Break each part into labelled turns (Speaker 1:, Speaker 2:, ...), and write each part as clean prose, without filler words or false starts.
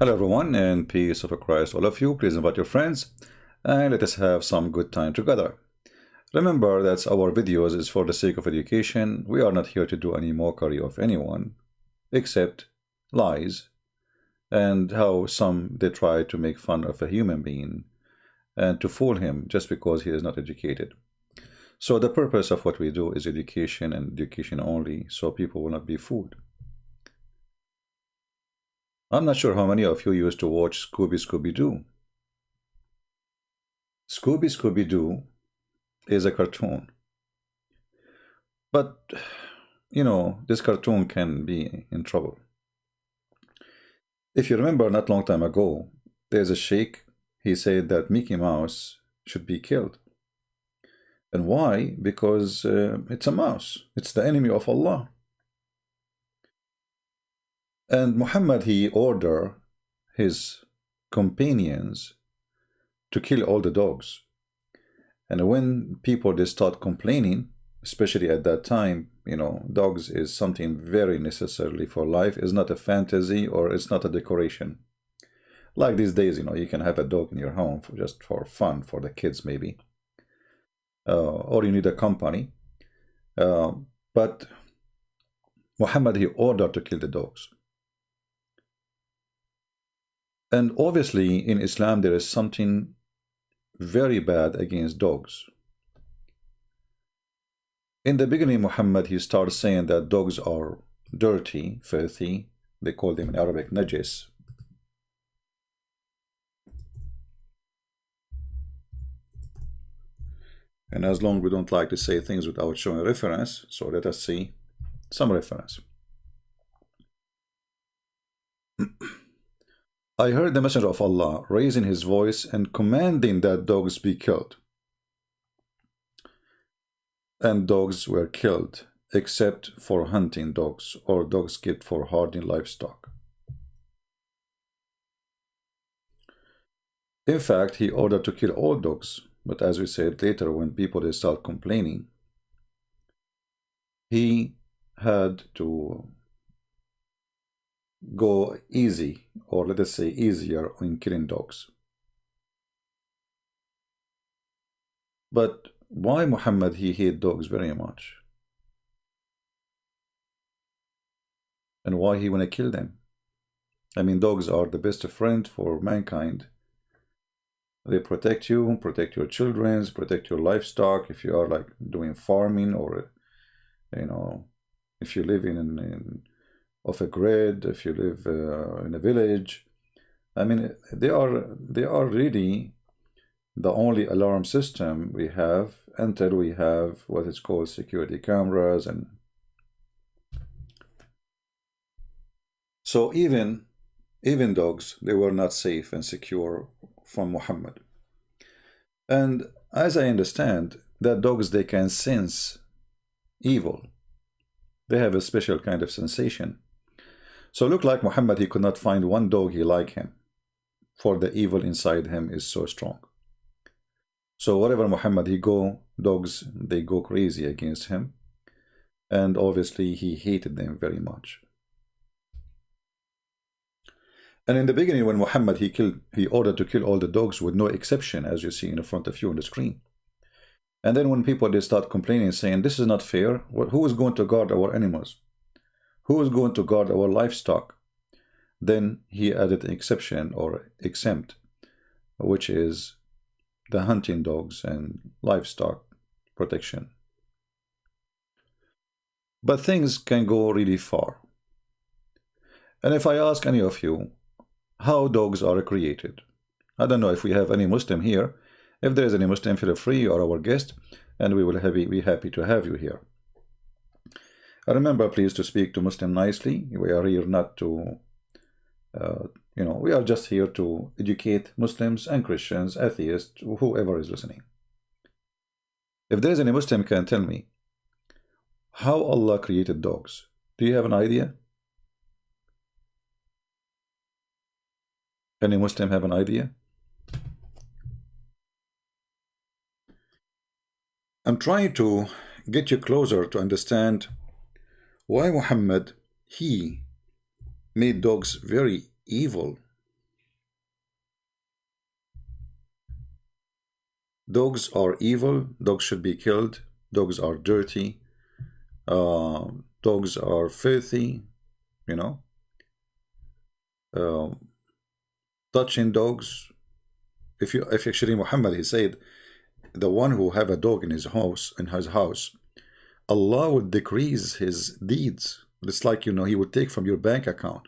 Speaker 1: Hello everyone, and peace of Christ all of you. Please invite your friends and let us have some good time together. Remember that our videos is for the sake of education. We are not here to do any mockery of anyone except lies and how some they try to make fun of a human being and to fool him just because he is not educated. So the purpose of what we do is education and education only, so people will not be fooled. I'm not sure how many of you used to watch Scooby-Doo. Scooby-Doo is a cartoon. But, this cartoon can be in trouble. If you remember not long time ago, there's a sheikh, he said that Mickey Mouse should be killed. And why? Because it's a mouse. It's the enemy of Allah. And Muhammad, he ordered his companions to kill all the dogs. And when people, they start complaining, especially at that time, dogs is something very necessarily for life. It's not a fantasy or it's not a decoration. Like these days, you can have a dog in your home just for fun, for the kids maybe. Or you need a company. But Muhammad, he ordered to kill the dogs. And obviously in Islam there is something very bad against dogs. In the beginning, Muhammad, he started saying that dogs are dirty, filthy. They call them in Arabic najis. And as long as we don't like to say things without showing reference, so let us see some reference. I heard the Messenger of Allah raising his voice and commanding that dogs be killed. And dogs were killed, except for hunting dogs or dogs kept for herding livestock. In fact, he ordered to kill all dogs, but as we said later, when people they start complaining, he had to go easy, or let us say easier, in killing dogs. But why Muhammad, he hated dogs very much? And why he want to kill them? I mean, dogs are the best friend for mankind. They protect you, protect your children, protect your livestock. If you are like doing farming, or if you live in off a grid, if you live in a village, I mean, they are really the only alarm system we have until we have what is called security cameras. And so even dogs, they were not safe and secure from Muhammad. And as I understand, that dogs, they can sense evil. They have a special kind of sensation. So look like Muhammad, he could not find one dog he like him, for the evil inside him is so strong. So wherever Muhammad he go, dogs, they go crazy against him. And obviously he hated them very much. And in the beginning, when Muhammad he ordered to kill all the dogs with no exception, as you see in front of you on the screen. And then when people they start complaining, saying this is not fair, who is going to guard our animals? Who is going to guard our livestock? Then he added an exception or exempt, which is the hunting dogs and livestock protection. But things can go really far. And if I ask any of you how dogs are created, I don't know if we have any Muslim here. If there is any Muslim, feel free, or our guest, and we will be happy to have you here. Remember, please, to speak to Muslim nicely. We are here not to, we are just here to educate Muslims and Christians, atheists, whoever is listening. If there is any Muslim, can tell me how Allah created dogs. Do you have an idea? Any Muslim have an idea? I'm trying to get you closer to understand why Muhammad, he made dogs very evil dogs are evil, dogs should be killed, dogs are dirty, dogs are filthy, you know. Uh, Touching dogs, if actually Muhammad, he said, the one who have a dog in his house, Allah would decrease his deeds. It's like, he would take from your bank account.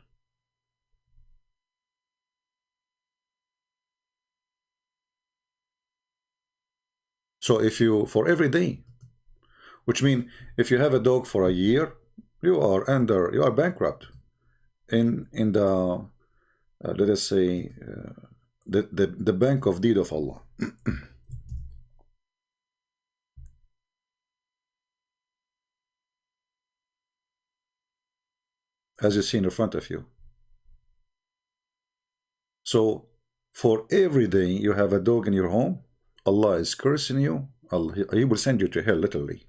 Speaker 1: So if you, for every day, which means if you have a dog for a year, you are bankrupt in the let us say the bank of deed of Allah. As you see in front of you. So for every day you have a dog in your home, Allah is cursing you. He will send you to hell, literally.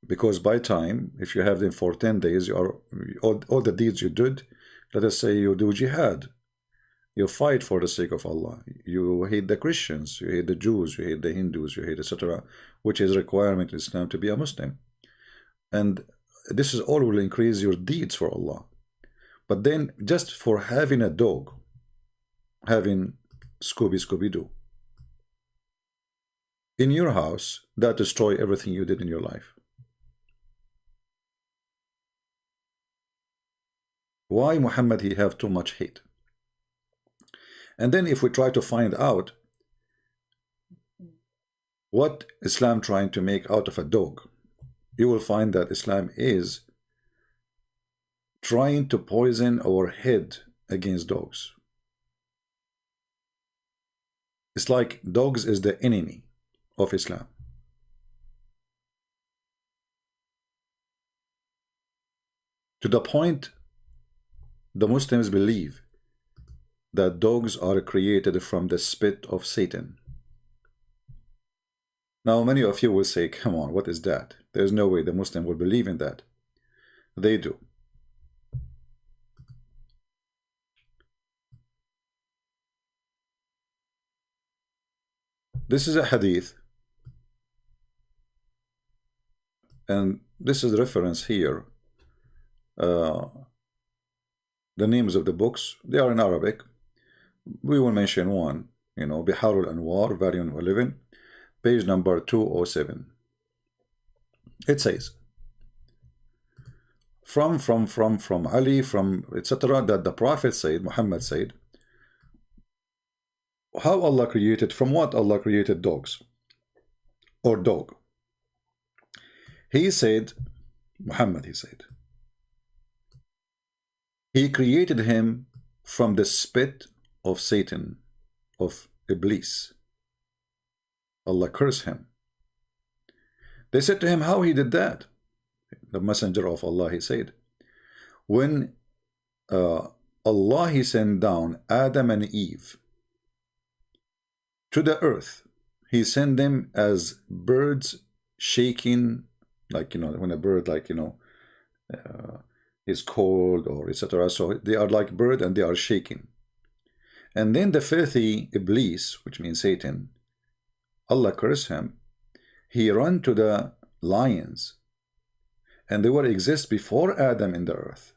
Speaker 1: Because by time, if you have them for 10 days, you are all the deeds you did. Let us say you do jihad, you fight for the sake of Allah, you hate the Christians, you hate the Jews, you hate the Hindus, you hate etc., which is a requirement in Islam to be a Muslim. And this is all will increase your deeds for Allah. But then just for having a dog, having Scooby-Doo in your house, that destroy everything you did in your life. Why Muhammad he have too much hate? And then if we try to find out what Islam trying to make out of a dog, you will find that Islam is trying to poison our head against dogs. It's like dogs is the enemy of Islam. To the point the Muslims believe that dogs are created from the spit of Satan. Now many of you will say, come on, what is that? There's no way the Muslim will believe in that. They do. This is a hadith, and this is reference here. The names of the books, they are in Arabic. We will mention one, Bihar al-Anwar, volume 11, page number 207. It says, from Ali, from etc., that the Prophet said, Muhammad said, how Allah created, from what Allah created dogs, or dog. He said, Muhammad, he said, he created him from the spit of Satan, of Iblis. Allah cursed him. They said to him, how he did that? The messenger of Allah, he said, when Allah, he sent down Adam and Eve to the earth, he sent them as birds shaking, like, when a bird, like, is cold or etc. So they are like bird and they are shaking. And then the filthy Iblis, which means Satan, Allah cursed him. He ran to the lions, and they were exist before Adam in the earth.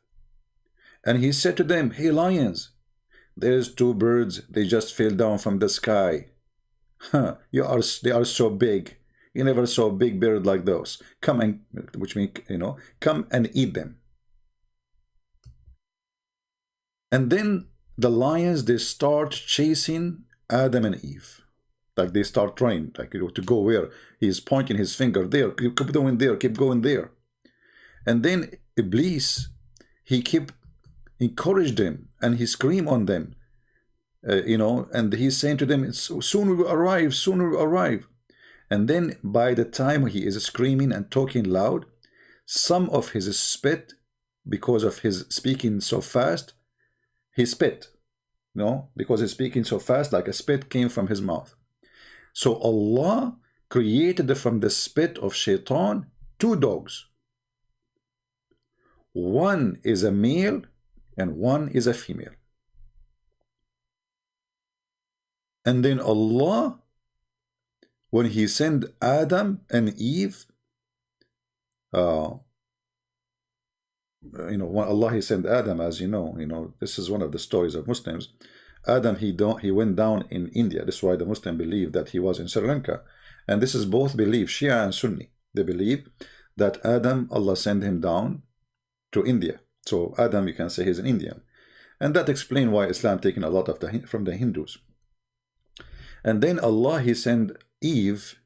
Speaker 1: And he said to them, hey lions, there's two birds, they just fell down from the sky. They are so big. You never saw a big bird like those. Come and, which means, come and eat them. And then the lions, they start chasing Adam and Eve. Like they start trying, like, to go where? He's pointing his finger there, keep going there, keep going there. And then Iblis, he keep encouraged them and he scream on them, and he's saying to them, soon we will arrive, soon we will arrive. And then by the time he is screaming and talking loud, some of his spit, because of his speaking so fast, he spit, because he's speaking so fast, like a spit came from his mouth. So Allah created from the spit of Shaitan two dogs. One is a male and one is a female. And then Allah, when He sent Adam and Eve, uh, when Allah He sent Adam, as this is one of the stories of Muslims. Adam, he went down in India. This is why the Muslim believe that he was in Sri Lanka, and this is both belief, Shia and Sunni. They believe that Adam, Allah sent him down to India. So Adam, you can say he's an Indian, and that explains why Islam taken a lot of from the Hindus. And then Allah He sent Eve,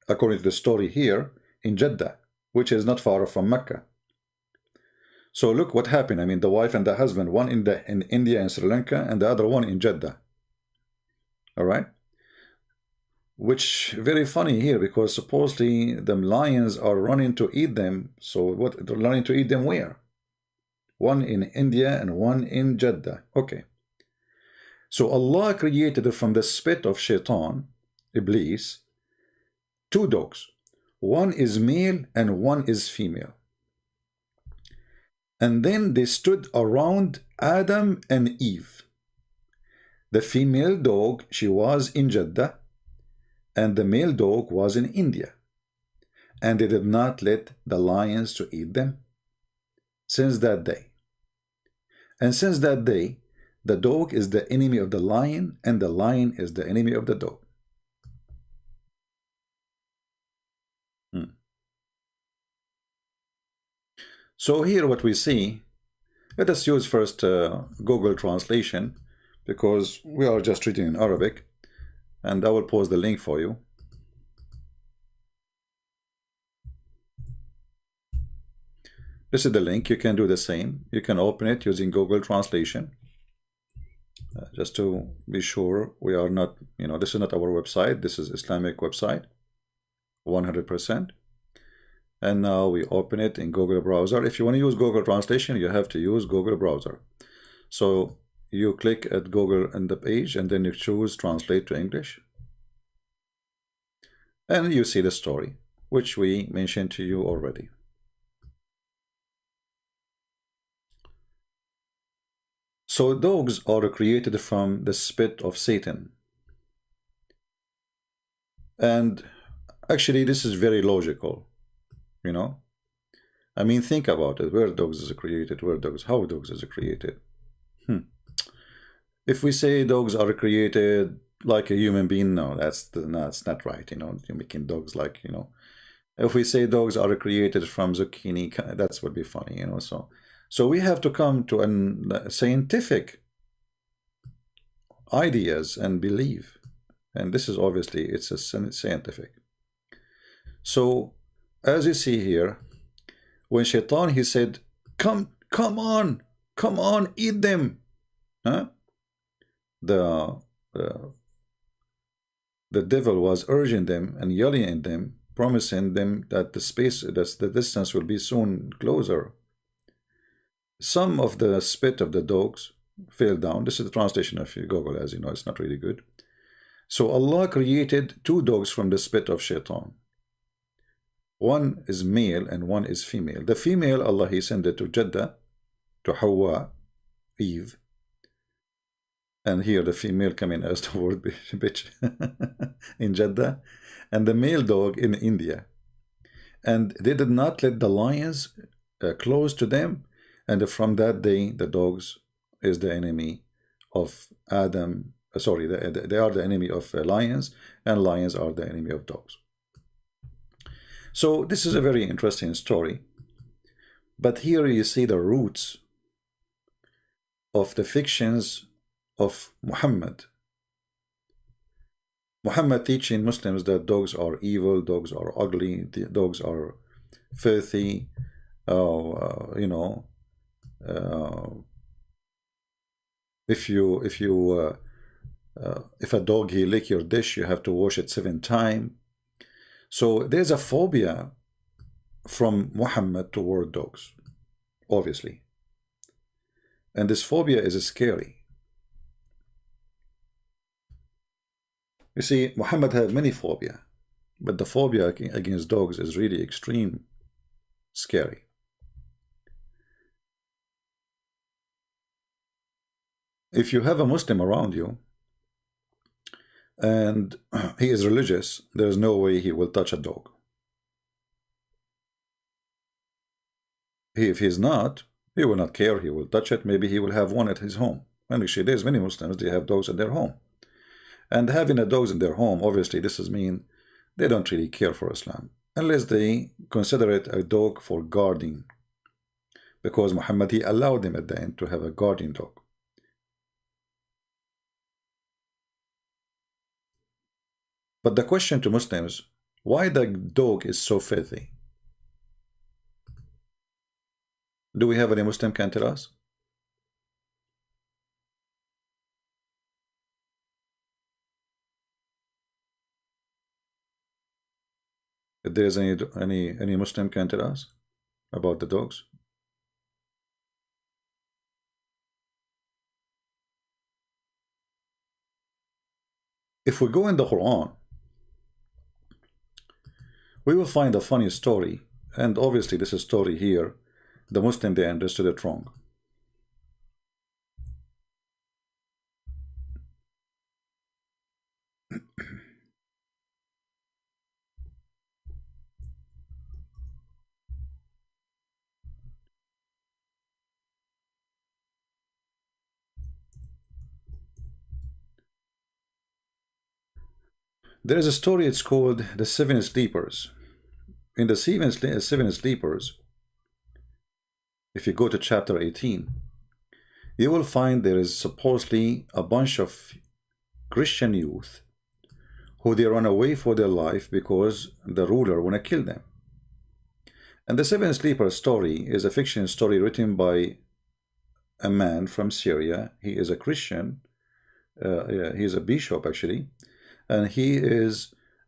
Speaker 1: according to the story here, in Jeddah, which is not far from Mecca. So look what happened. I mean, the wife and the husband, one in India and Sri Lanka, and the other one in Jeddah. All right. Which very funny here, because supposedly the lions are running to eat them. So what? They're running to eat them where? One in India and one in Jeddah. Okay. So Allah created from the spit of Shaitan, Iblis, two dogs. One is male and one is female. And then they stood around Adam and Eve. The female dog, she was in Jeddah, and the male dog was in India. And they did not let the lions to eat them since that day. And since that day, the dog is the enemy of the lion, and the lion is the enemy of the dog. So here what we see, let us use first Google translation, because we are just reading in Arabic, and I will post the link for you. This is the link. You can do the same. You can open it using Google translation. Just to be sure we are not, this is not our website. This is Islamic website, 100%. And now we open it in Google browser. If you want to use Google translation, you have to use Google browser. So you click at Google in the page, and then you choose translate to English. And you see the story, which we mentioned to you already. So dogs are created from the spit of Satan. And actually this is very logical. I mean, think about it. Where dogs is created? How dogs is created? If we say dogs are created like a human being, no, that's not right. You're making dogs like, If we say dogs are created from zucchini, that would be funny, So we have to come to a scientific ideas and belief, and this is obviously it's a scientific. So as you see here, when Shaitan, he said, come on, eat them. Huh? The devil was urging them and yelling at them, promising them that the distance will be soon closer. Some of the spit of the dogs fell down. This is the translation of Google, as you know, it's not really good. So Allah created two dogs from the spit of Shaitan. One is male and one is female. The female, Allah, He sent it to Jeddah, to Hawa, Eve. And here the female coming as the word bitch in Jeddah. And the male dog in India. And they did not let the lions close to them. And from that day, the dogs is the enemy of Adam. Sorry, they are the enemy of lions, and lions are the enemy of dogs. So this is a very interesting story. But here you see the roots of the fictions of Muhammad. Muhammad teaching Muslims that dogs are evil, dogs are ugly, dogs are filthy, if a dog he lick your dish, you have to wash it 7 times. So there's a phobia from Muhammad toward dogs, obviously, and this phobia is scary. You see, Muhammad had many phobia, but the phobia against dogs is really extreme, scary. If you have a Muslim around you and he is religious, there's no way he will touch a dog. If he's not, he will not care, he will touch it, maybe he will have one at his home. And actually there's many Muslims, they have dogs at their home. And having a dogs in their home, obviously this is mean they don't really care for Islam, unless they consider it a dog for guarding. Because Muhammad, he allowed them at the end to have a guardian dog. But the question to Muslims, why the dog is so filthy? Do we have any Muslim can tell us? If there is any Muslim can tell us about the dogs? If we go in the Quran, we will find a funny story, and obviously this is story here, the Muslim, they understood it wrong. There is a story, it's called the Seven Sleepers. In the Seven Sleepers, if you go to chapter 18, you will find there is supposedly a bunch of Christian youth who they run away for their life because the ruler want to kill them. And the Seven Sleepers story is a fiction story written by a man from Syria. He is a Christian. He is a bishop actually, and he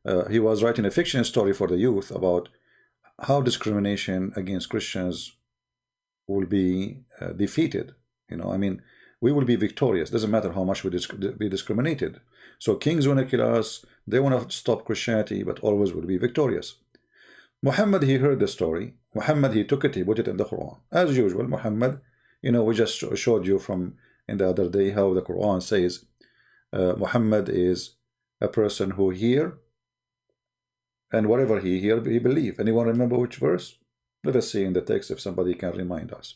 Speaker 1: was writing a fiction story for the youth about how discrimination against Christians will be defeated. You know, I mean, we will be victorious. Doesn't matter how much we be discriminated. So kings want to kill us, they want to stop Christianity, but always will be victorious. Muhammad, he heard the story. Muhammad, he took it, he put it in the Quran. As usual, Muhammad, you know, we just showed you from in the other day how the Quran says Muhammad is a person who hear, and whatever he hear, he believe. Anyone remember which verse? Let us see in the text if somebody can remind us.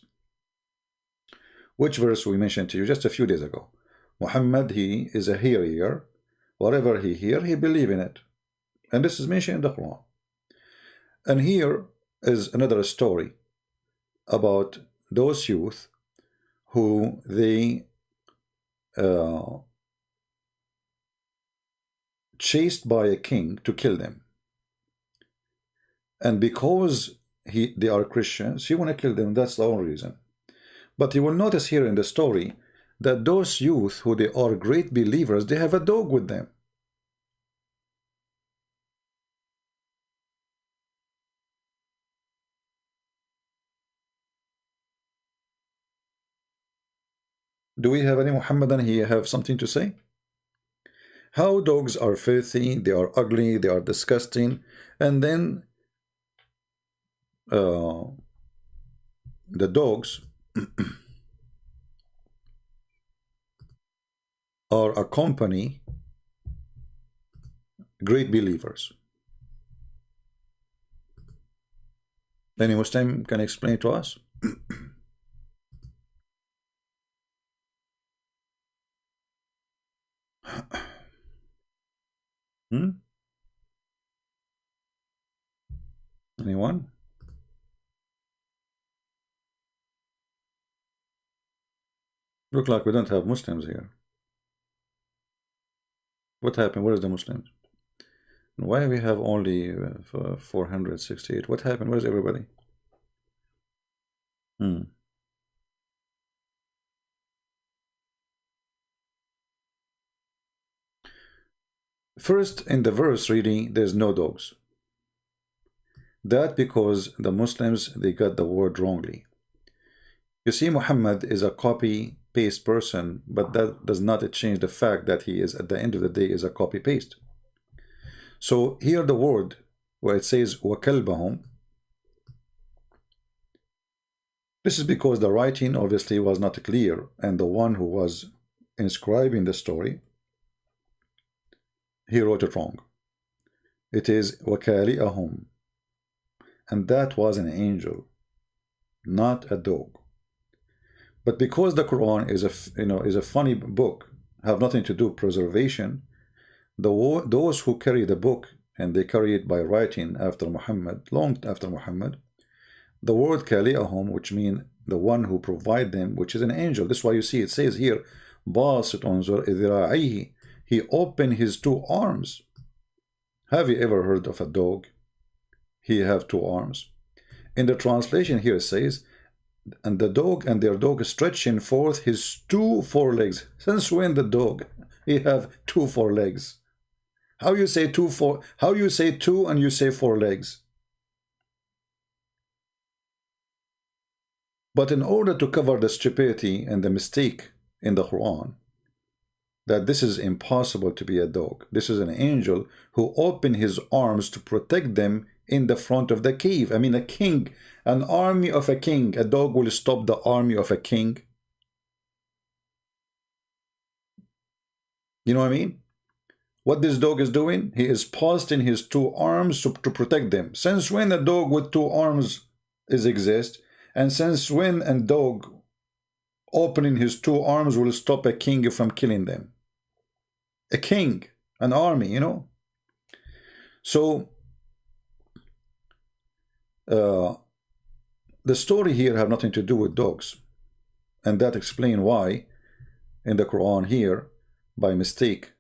Speaker 1: Which verse we mentioned to you just a few days ago? Muhammad, he is a hearer. Whatever he hear, he believe in it. And this is mentioned in the Quran. And here is another story about those youth who they chased by a king to kill them. And because they are Christians, he want to kill them. That's the only reason. But you will notice here in the story that those youth who they are great believers, they have a dog with them. Do we have any Muhammadan here have something to say? How dogs are filthy, they are ugly, they are disgusting, and then the dogs are accompany great believers. Any Muslim can explain to us? Anyone? Look like we don't have Muslims here. What happened? Where is the Muslims? Why we have only 468? What happened? Where's everybody? First, in the verse reading, there's no dogs. That because the Muslims, they got the word wrongly. You see, Muhammad is a copy-paste person, but that does not change the fact that he is, at the end of the day, is a copy-paste. So here the word where it says وَكَلْبَهُمْ, this is because the writing obviously was not clear, and the one who was inscribing the story, He wrote it wrong. It is وَكَالِئَهُمْ, and that was an angel, not a dog. But because the Quran is a funny book, have nothing to do with preservation, those who carry the book, and they carry it by writing after Muhammad, long after Muhammad, the word kali'ahum, which means the one who provide them, which is an angel. This is why you see it says here, basit unzur idhira'ihi, he opened his two arms. Have you ever heard of a dog? He have two arms. In the translation here it says, and the dog and their dog stretching forth his two forelegs. Since when the dog he have two forelegs? How you say how you say two and you say four legs? But in order to cover the stupidity and the mistake in the Quran, that this is impossible to be a dog, this is an angel who opened his arms to protect them in the front of the cave. I mean, a king, an army of a king. A dog will stop the army of a king. You know what I mean? What this dog is doing, he is posting his two arms to protect them. Since when a dog with two arms exist? And since when a dog opening his two arms will stop a king from killing them? A king, an army, you know? So, the story here have nothing to do with dogs. And that explains why in the Quran here, by mistake,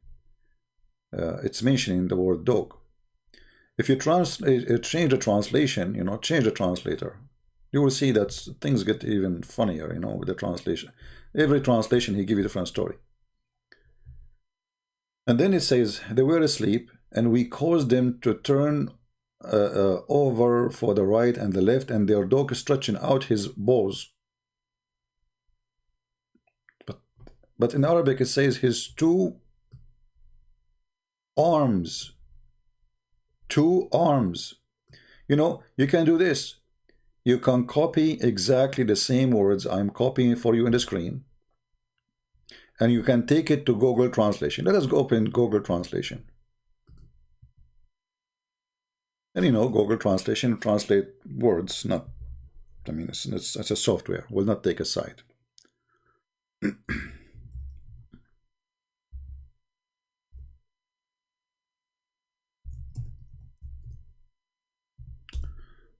Speaker 1: it's mentioning the word dog. If you change the translation, change the translator, you will see that things get even funnier, with the translation. Every translation, he gives you a different story. And then it says, they were asleep, and we caused them to turn over for the right and the left, and their dog stretching out his paws. But in Arabic, it says his two arms. Two arms. You can do this. You can copy exactly the same words I'm copying for you in the screen, and you can take it to Google Translation. Let us go open Google Translation. And Google Translation translate words, not, it's a software, will not take a side.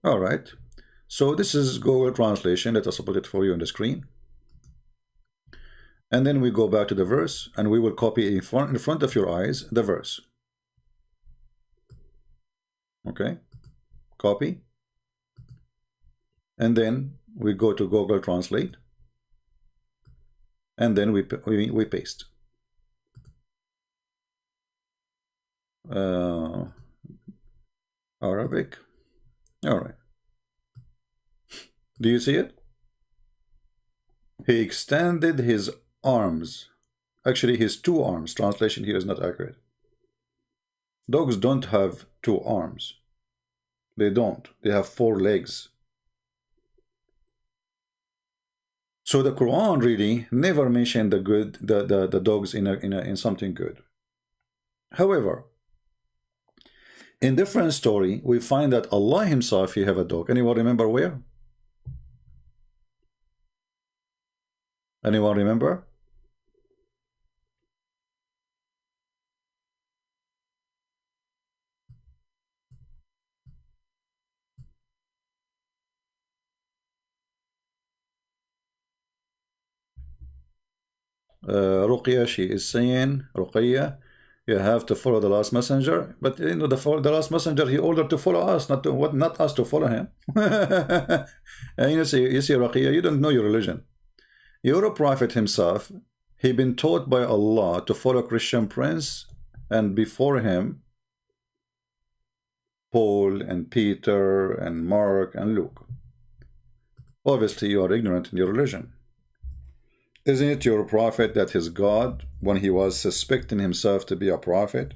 Speaker 1: All right. So this is Google Translation. Let us put it for you on the screen. And then we go back to the verse, and we will copy in front of your eyes the verse. Okay, copy. And then we go to Google Translate. And then we paste. Arabic. All right. Do you see it? He extended his arms. Actually, his two arms. Translation here is not accurate. Dogs don't have two arms. They don't. They have four legs. So the Quran really never mentioned the dogs in something good. However, in different story, we find that Allah himself, he have a dog. Anyone remember where? Anyone remember? Ruqya, she is saying, Ruqya, you have to follow the last messenger. But the last messenger, he ordered to follow us, not us to follow him. And you see, Ruqya, you don't know your religion. Your prophet himself, he been taught by Allah to follow Christian prince, and before him, Paul and Peter and Mark and Luke. Obviously, you are ignorant in your religion. Isn't it your prophet that is God when he was suspecting himself to be a prophet?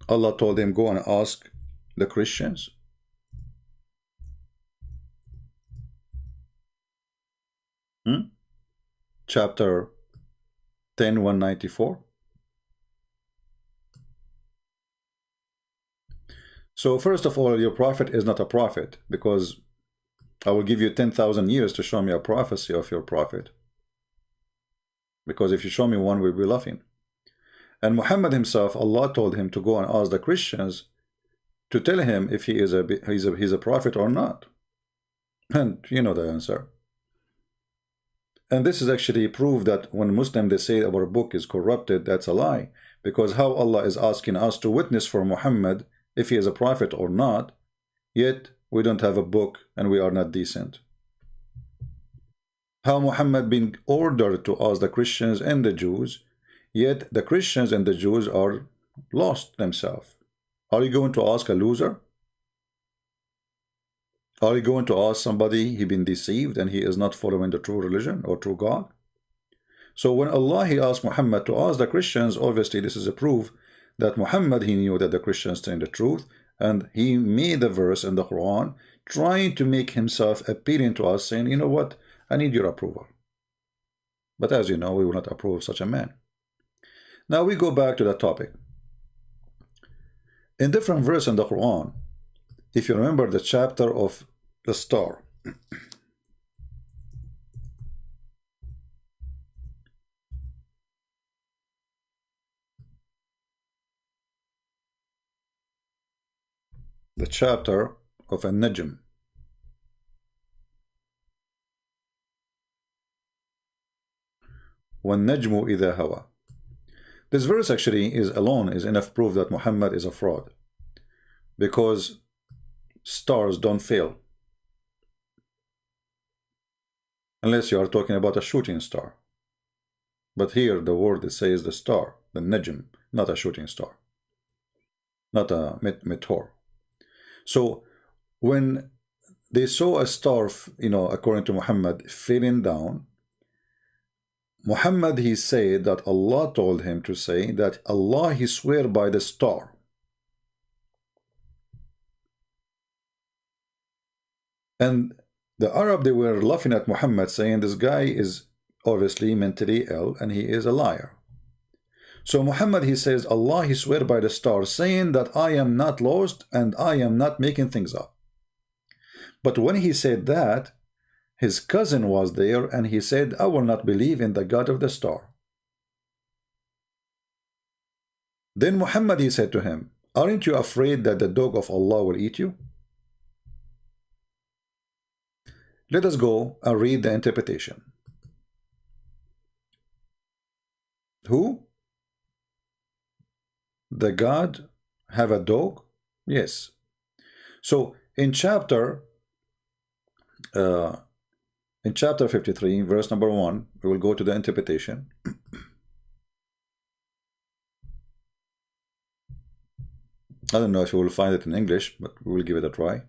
Speaker 1: Allah told him, go and ask the Christians. Chapter 10:194. So first of all, your prophet is not a prophet, because I will give you 10,000 years to show me a prophecy of your prophet. Because if you show me one, we'll be laughing. And Muhammad himself, Allah told him to go and ask the Christians to tell him if he is he's a prophet or not. And you know the answer. And this is actually proof that when Muslims they say our book is corrupted, that's a lie. Because how Allah is asking us to witness for Muhammad if he is a prophet or not, yet we don't have a book and we are not decent. How Muhammad been ordered to ask the Christians and the Jews, yet the Christians and the Jews are lost themselves. Are you going to ask a loser? Are you going to ask somebody he been deceived and he is not following the true religion or true God? So when Allah he asked Muhammad to ask the Christians, obviously this is a proof that Muhammad he knew that the Christians tell the truth, and he made the verse in the Quran trying to make himself appealing to us, saying, you know what, I need your approval. But as you know, we will not approve such a man. Now we go back to that topic. In different verse in the Quran, if you remember the chapter of the star, the chapter of An-Najm, وَالنَّجْمُ إِذَا هَوَى. This verse actually is alone is enough proof that Muhammad is a fraud, because stars don't fail unless you are talking about a shooting star. But here the word it says the star, the Najm, not a shooting star, not a meteor. So when they saw a star, you know, according to Muhammad, falling down, Muhammad he said that Allah told him to say that Allah he swear by the star. And the Arab they were laughing at Muhammad, saying this guy is obviously mentally ill and he is a liar. So Muhammad he says Allah he swear by the star, saying that I am not lost and I am not making things up. But when he said that, his cousin was there and he said, I will not believe in the God of the star. Then Muhammad he said to him, aren't you afraid that the dog of Allah will eat you? Let us go and read the interpretation. Who? The God have a dog? Yes. So in chapter 53, verse number 1, we will go to the interpretation. I don't know if you will find it in English, but we will give it a try.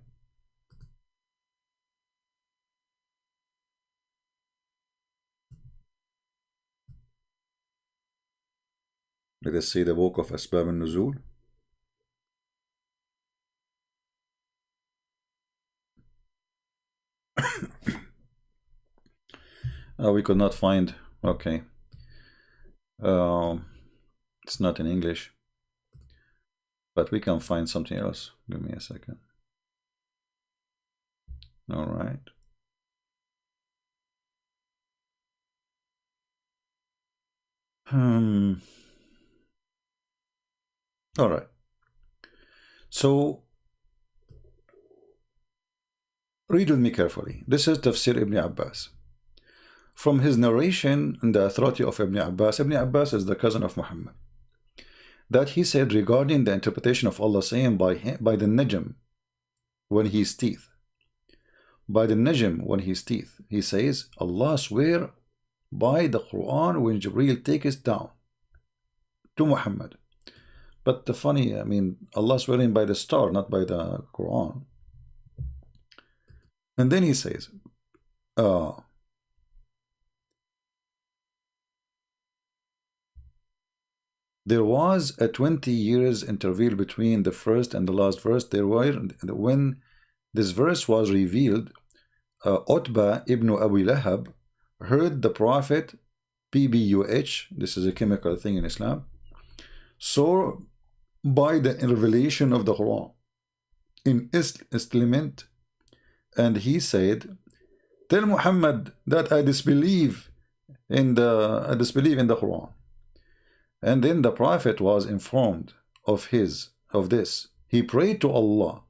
Speaker 1: Let us see the book of Asbab al-Nuzul. We could not find, okay. It's not in English, but we can find something else. Give me a second. All right. All right. So read with me carefully. This is Tafsir Ibn Abbas. From his narration and the authority of Ibn Abbas is the cousin of Muhammad, that he said regarding the interpretation of Allah saying by the Najm when his teeth. By the Najm when his teeth. He says, Allah swear by the Quran when Jibreel takes it down to Muhammad. But the funny, I mean, Allah swearing by the star, not by the Quran. And then he says, there was a 20 years interval between the first and the last verse. There were, when this verse was revealed, Utbah ibn Abu Lahab heard the Prophet, PBUH, this is a chemical thing in Islam, so by the revelation of the Quran in Islament, and he said, tell Muhammad that I disbelieve in the Quran. And then the Prophet was informed of this. He prayed to Allah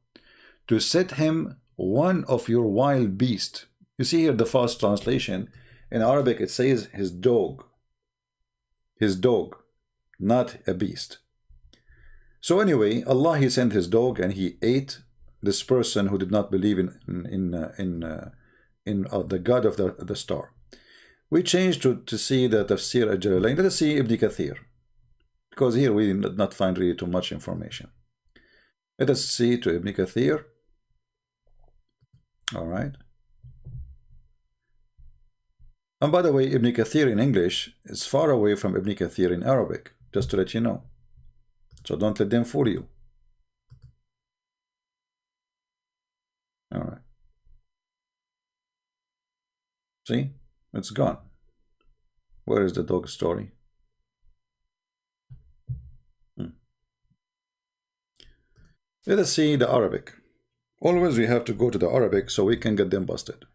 Speaker 1: to set him one of your wild beasts. You see here the fast translation. In Arabic it says his dog. His dog, not a beast. So anyway, Allah, he sent his dog and he ate this person who did not believe in the God of the star. We changed to see the Tafsir al-Jalalain. Let us see Ibn Kathir, because here we did not find really too much information. Let us see to Ibn Kathir. All right. And by the way, Ibn Kathir in English is far away from Ibn Kathir in Arabic, just to let you know. So don't let them fool you. All right. See? It's gone. Where is the dog story? Let us see the Arabic. Always we have to go to the Arabic so we can get them busted.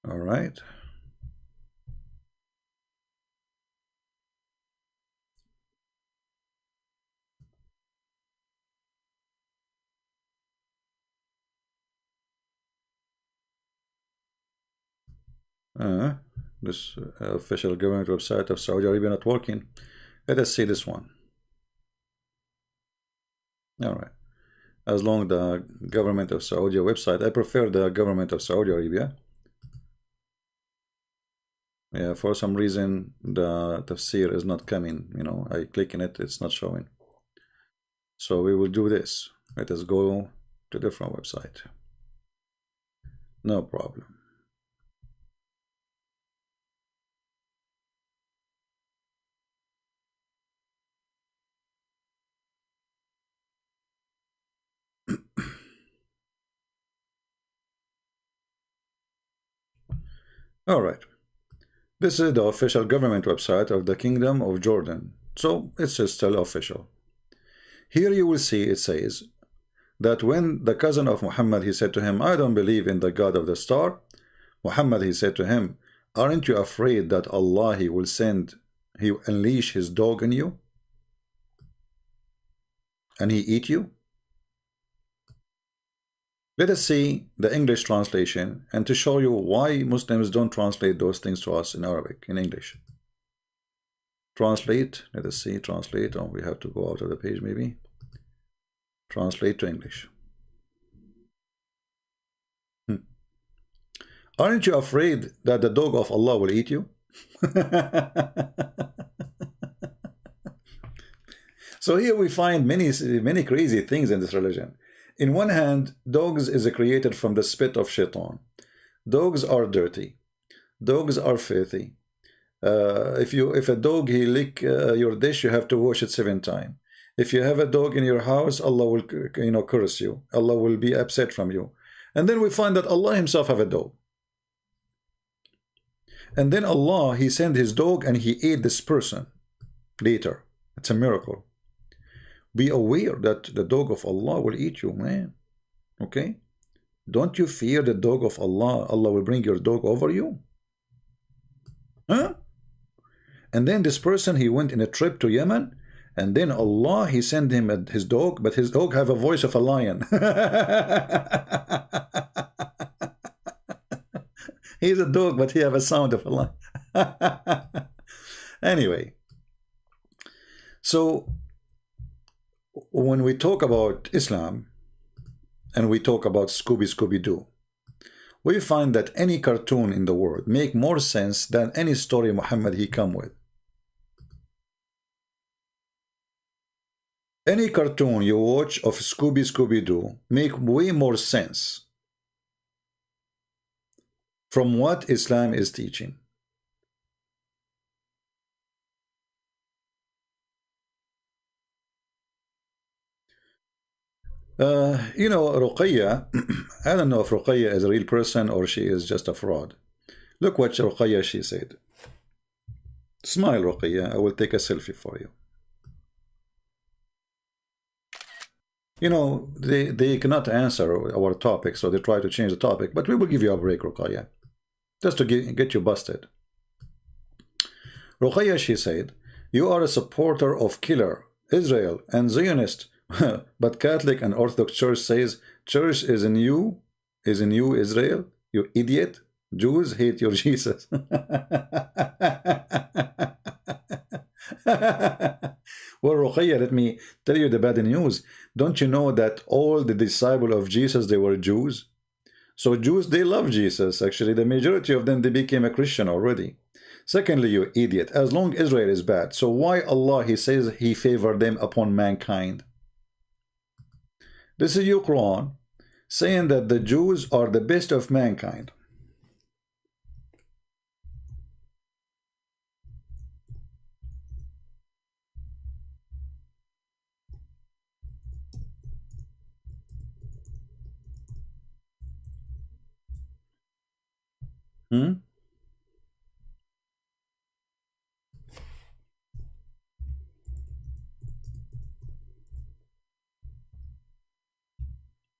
Speaker 1: All right. This official government website of Saudi Arabia not working. Let us see this one. All right. As long the government of Saudi website, I prefer the government of Saudi Arabia. Yeah, for some reason the tafsir is not coming. You know, I click in it, it's not showing. So we will do this. Let us go to a different website. No problem. All right. This is the official government website of the Kingdom of Jordan. So it's still official. Here you will see it says that when the cousin of Muhammad, he said to him, I don't believe in the God of the star. Muhammad, he said to him, aren't you afraid that Allah, he will unleash his dog on you? And he eat you? Let us see the English translation and to show you why Muslims don't translate those things to us in Arabic, in English. Translate, let us see, translate. Oh, we have to go out of the page maybe. Translate to English. Aren't you afraid that the dog of Allah will eat you? So here we find many crazy things in this religion. In one hand, dogs is created from the spit of shaitan. Dogs are dirty. Dogs are filthy. If a dog he lick your dish, you have to wash it 7 times. If you have a dog in your house, Allah will curse you. Allah will be upset from you. And then we find that Allah himself have a dog. And then Allah, he sent his dog and he ate this person later. It's a miracle. Be aware that the dog of Allah will eat you, man. Okay? Don't you fear the dog of Allah? Allah will bring your dog over you. Huh? And then this person, he went in a trip to Yemen, and then Allah, he sent him his dog, but his dog have a voice of a lion. He's a dog, but he have a sound of a lion. Anyway, so when we talk about Islam and we talk about Scooby-Doo, we find that any cartoon in the world make more sense than any story Muhammad he come with. Any cartoon you watch of Scooby-Doo make way more sense from what Islam is teaching. You know, Ruqayya, I don't know if Ruqayya is a real person or she is just a fraud. Look what Ruqayya she said. Smile, Ruqayya. I will take a selfie for you. You know, they cannot answer our topic, so they try to change the topic, but we will give you a break, Ruqayya, just to get you busted. Ruqayya, she said, you are a supporter of killer, Israel, and Zionist, but Catholic and Orthodox Church says, Church is in you, Israel, you idiot. Jews hate your Jesus. Well, Ruqayya, let me tell you the bad news. Don't you know that all the disciples of Jesus, they were Jews? So Jews, they love Jesus. Actually, the majority of them, they became a Christian already. Secondly, you idiot, as long Israel is bad, so why Allah, he says he favored them upon mankind? This is your Quran saying that the Jews are the best of mankind. Hmm?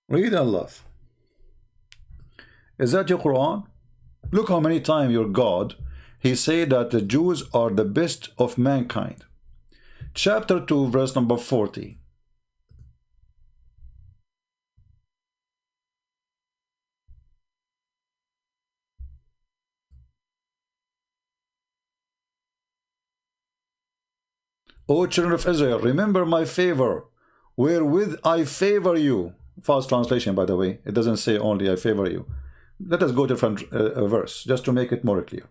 Speaker 1: Read Allah. Is that your Quran? Look how many times your God, he said that the Jews are the best of mankind. Chapter 2, verse number 40. O children of Israel, remember my favor, wherewith I favor you. False translation, by the way. It doesn't say only I favor you. Let us go to front verse, just to make it more clear.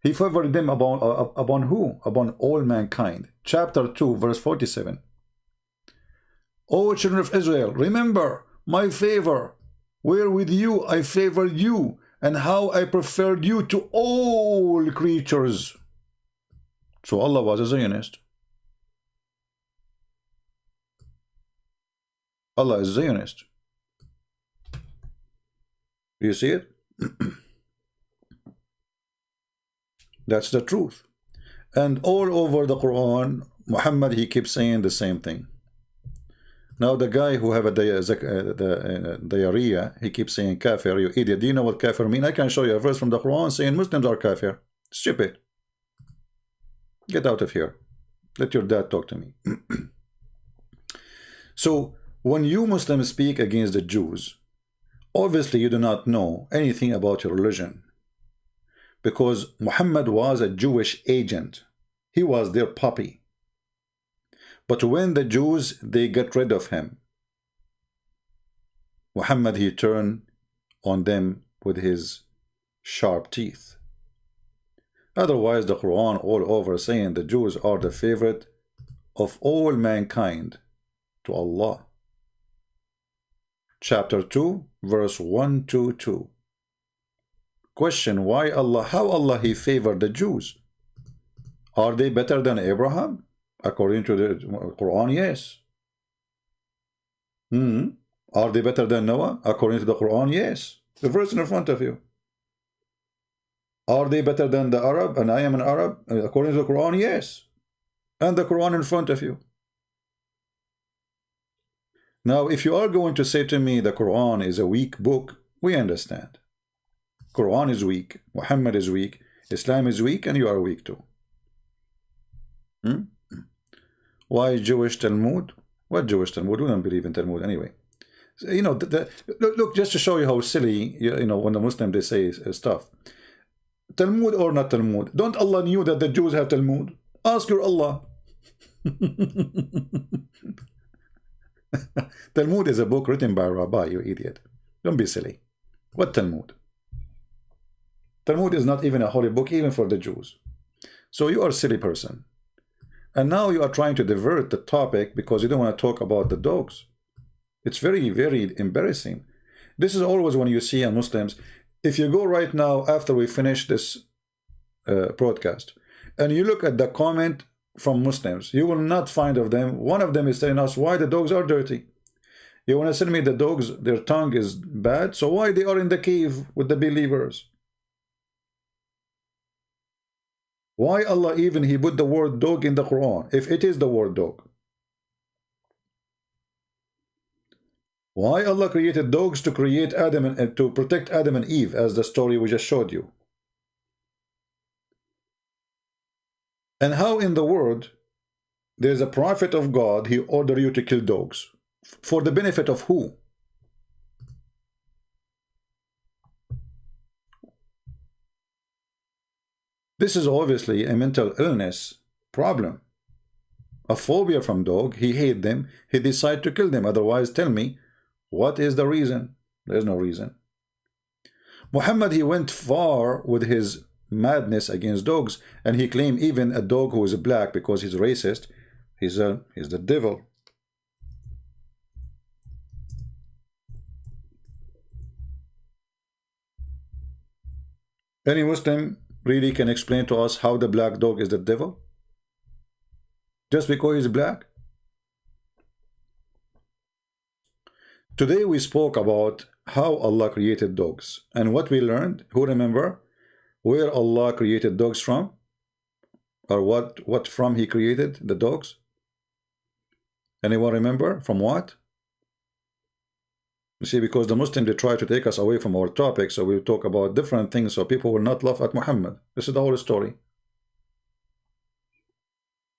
Speaker 1: He favored them upon who? Upon all mankind. Chapter 2, verse 47. O children of Israel, remember my favor, wherewith you I favored you, and how I preferred you to all creatures. So Allah was a Zionist. Allah is Zionist. Do you see it? That's the truth. And all over the Quran, Muhammad, he keeps saying the same thing. Now the guy who have a diarrhea, he keeps saying kafir, you idiot. Do you know what kafir mean? I can show you a verse from the Quran saying Muslims are kafir. Stupid. Get out of here. Let your dad talk to me. So when you Muslims speak against the Jews, obviously you do not know anything about your religion, because Muhammad was a Jewish agent. He was their puppy. But when the Jews, they get rid of him, Muhammad, he turned on them with his sharp teeth. Otherwise, the Quran all over saying the Jews are the favorite of all mankind to Allah. Chapter 2, verse 122. Question, why Allah, how Allah he favored the Jews? Are they better than Abraham? According to the Quran, yes. Are they better than Noah? According to the Quran, yes. The verse in front of you. Are they better than the Arab? And I am an Arab? According to the Quran, yes. And the Quran in front of you. Now, if you are going to say to me the Quran is a weak book, we understand. Quran is weak, Muhammad is weak, Islam is weak, and you are weak too. Why Jewish Talmud? What Jewish Talmud? We don't believe in Talmud anyway. So, you know, look, just to show you how silly, you know, when the Muslim they say stuff. Talmud or not Talmud? Don't Allah knew that the Jews have Talmud? Ask your Allah. Talmud is a book written by a rabbi, you idiot. Don't be silly. What Talmud? Talmud is not even a holy book, even for the Jews. So you are a silly person. And now you are trying to divert the topic because you don't want to talk about the dogs. It's very, very embarrassing. This is always when you see a Muslims. If you go right now after we finish this broadcast and you look at the comment from Muslims, you will not find of them. One of them is telling us why the dogs are dirty. You want to tell me the dogs, their tongue is bad? So why they are in the cave with the believers? Why Allah even He put the word dog in the Quran, if it is the word dog? Why Allah created dogs to create Adam and to protect Adam and Eve, as the story we just showed you? And how in the world there's a prophet of God, he ordered you to kill dogs? For the benefit of who? This is obviously a mental illness problem. A phobia from dog, he hate them, he decide to kill them. Otherwise, tell me, what is the reason? There's no reason. Muhammad, he went far with his madness against dogs, and he claimed even a dog who is black, because he's racist, he's the devil. Any Muslim really can explain to us how the black dog is the devil? Just because he's black? Today we spoke about how Allah created dogs, and what we learned. Who remember where Allah created dogs from? Or what from He created the dogs? Anyone remember from what? You see, because the Muslims, they try to take us away from our topic, so we'll talk about different things so people will not laugh at Muhammad. This is the whole story.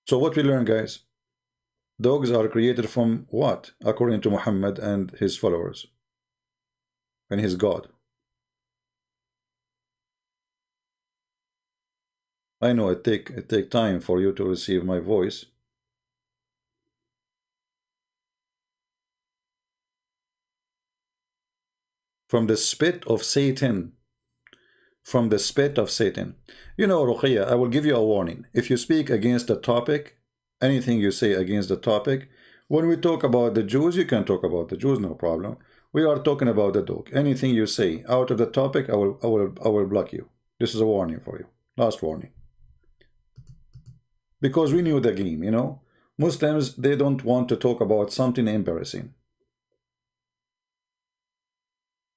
Speaker 1: So what we learn, guys? Dogs are created from what? According to Muhammad and his followers and his God. I know it take time for you to receive my voice. From the spit of Satan. From the spit of Satan. You know, Ruqayya, I will give you a warning. If you speak against the topic, anything you say against the topic, when we talk about the Jews, you can talk about the Jews, no problem. We are talking about the dog. Anything you say out of the topic, I will block you. This is a warning for you. Last warning. Because we knew the game, you know. Muslims, they don't want to talk about something embarrassing.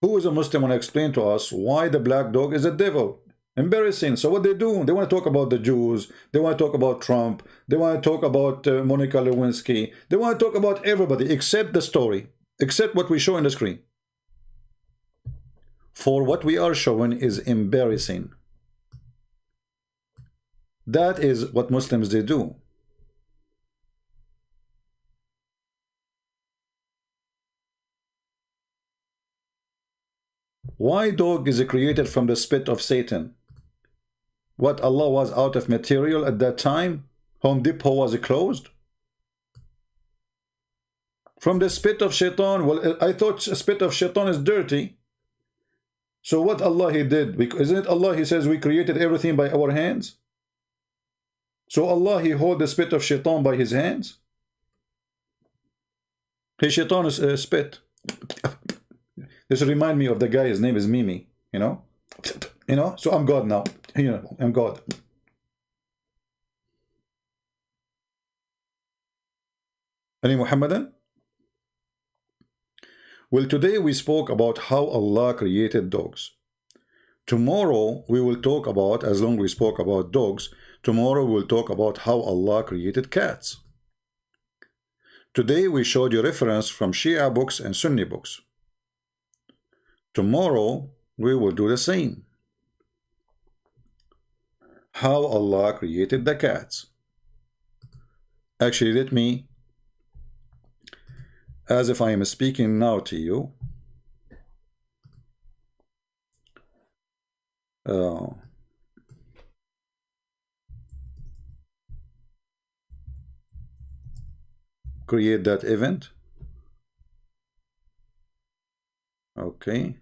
Speaker 1: Who is a Muslim want to explain to us why the black dog is a devil? Embarrassing. So what they do? They want to talk about the Jews. They want to talk about Trump. They want to talk about Monica Lewinsky. They want to talk about everybody except the story, except what we show on the screen. For what we are showing is embarrassing. That is what Muslims they do. Why dog is created from the spit of Satan? What, Allah was out of material at that time? Home Depot was closed? From the spit of Shaitan? Well, I thought spit of Shaitan is dirty. So what Allah He did? Isn't it Allah He says we created everything by our hands? So Allah He hold the spit of Shaitan by His hands? His Shaitan is spit. This remind me of the guy, his name is Mimi, you know? You know, so I'm God now. You know, I'm God. Any Muhammadan? Well, today we spoke about how Allah created dogs. Tomorrow we will talk about, as long as we spoke about dogs, tomorrow we will talk about how Allah created cats. Today we showed you reference from Shia books and Sunni books. Tomorrow we will do the same. How Allah created the cats. Actually, let me, as if I am speaking now to you, create that event. Okay.